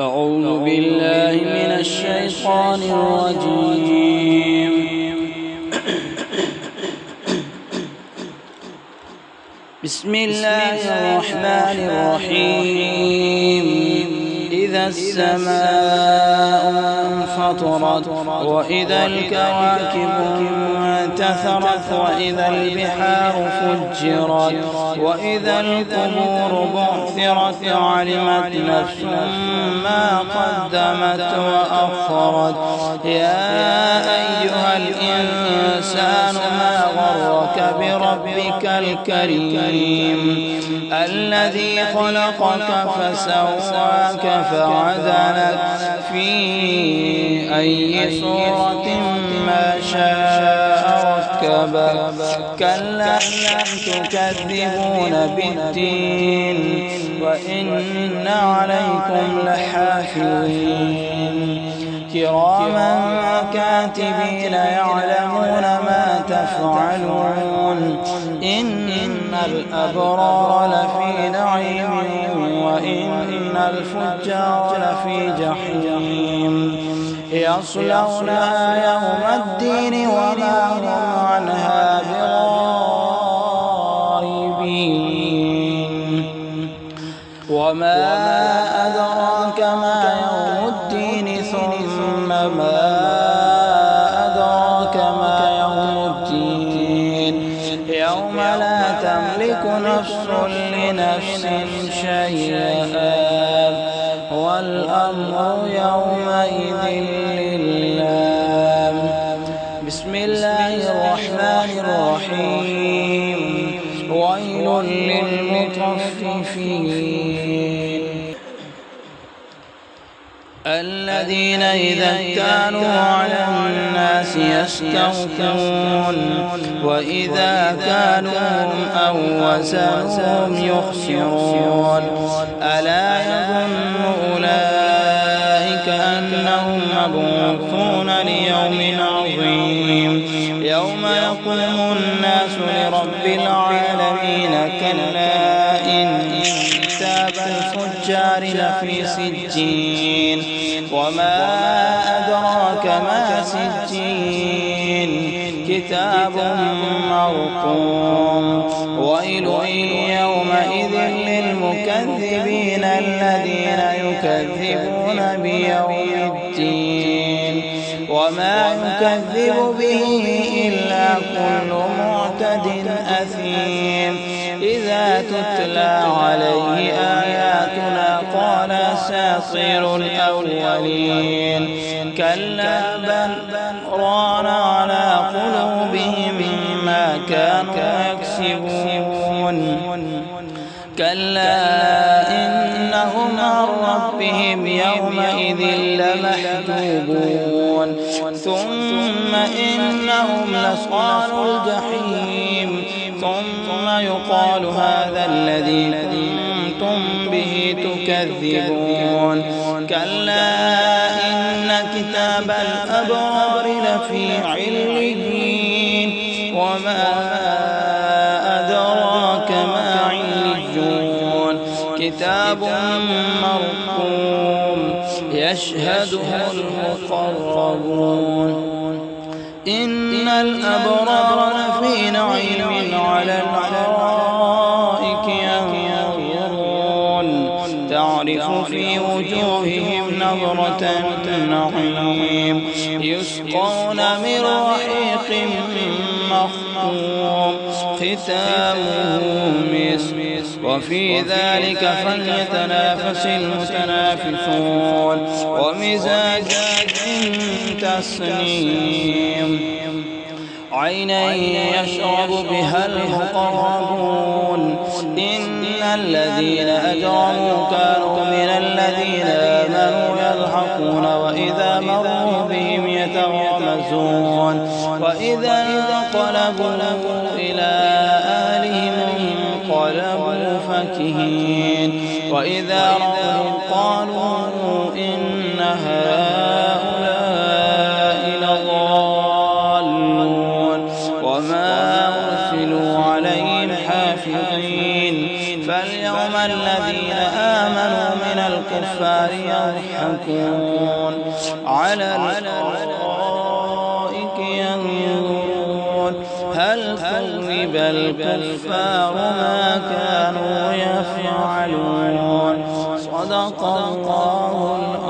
أعوذ بالله من الشيطان الرجيم. بسم الله الرحمن الرحيم. إذا السماء انفطرت وإذا الكواكب انتثرت وإذا البحار فجرت وإذا القبور بعثرت علمت نفس ما قدمت وأخرت. يا أيها الإنسان ما غرك بربك الكريم الذي خلقك فسواك فعدلك في أي صورة ما شاء ركبك. كلا تكذبون بالدين وإن عليكم لحافظين كراما كاتبين يعلمون ما تفعلون. إن الأبرار لفي نعيم وإن الفجار لفي جحيم يصلونها يوم الدين وما هم عنها بغائبين. وما أدراك ما يوم الدين ثم ما أدراك ما يوم الدين يوم لا تملك نفس لنفس شيئا والأمر يومئذ لله. بسم الله الرحمن الرحيم. ويل للمطففين الذين إذا كانوا على الناس يستوفون وإذا كانوهم أو وزنوهم يخسرون. ألا يظن أولئك أنهم مبعوثون ليوم عظيم يوم يقوم الناس لرب العالمين. كلا إن كتاب الفجار لفي سجين. وما أدراك ما سجين كتاب مرقوم. ويل يومئذ للمكذبين الذين يكذبون بيوم الدين. وما يكذب به إلا كل معتد أثيم. إذا تتلى عليه آياتنا قال أساطير الأولين. كلا بل ران على قلوبهم ما كانوا يكسبون. كلا إنهم عن ربهم يومئذ لمحجوبون. ثم إنهم لصال الجحيم. ثم يقال هذا الذي كنتم به تكذبون. كلا إن كتاب الأبرار لفي عليين. وما أدراك ما عليون. كتاب مرقوم يشهده المقربون. إن الأبرار لفي نعيم على الأرائك ينظرون تعرف في وجوههم نظرة النعيم يسقون من رحيق مختوم ختامه مسك وفي ذلك فليتنافس المتنافسون. ومزاجه تسنيم عينا يشرب بها المقربون. إن الذين أجرموا كانوا من الذين آمنوا يضحكون وإذا مروا بهم يتغامزون. وإذا انقلبوا إلى أهلهم انقلبوا فكهين. وإذا رأوهم قالوا إن هؤلاء لضالون. وما أرسلوا عليهم حافظين. فاليوم الذين آمنوا من الكفار الكفار يضحكون على الأرائك ينظرون هل ثوب الكفار ما كانوا يفعلون. صدق الله العظيم.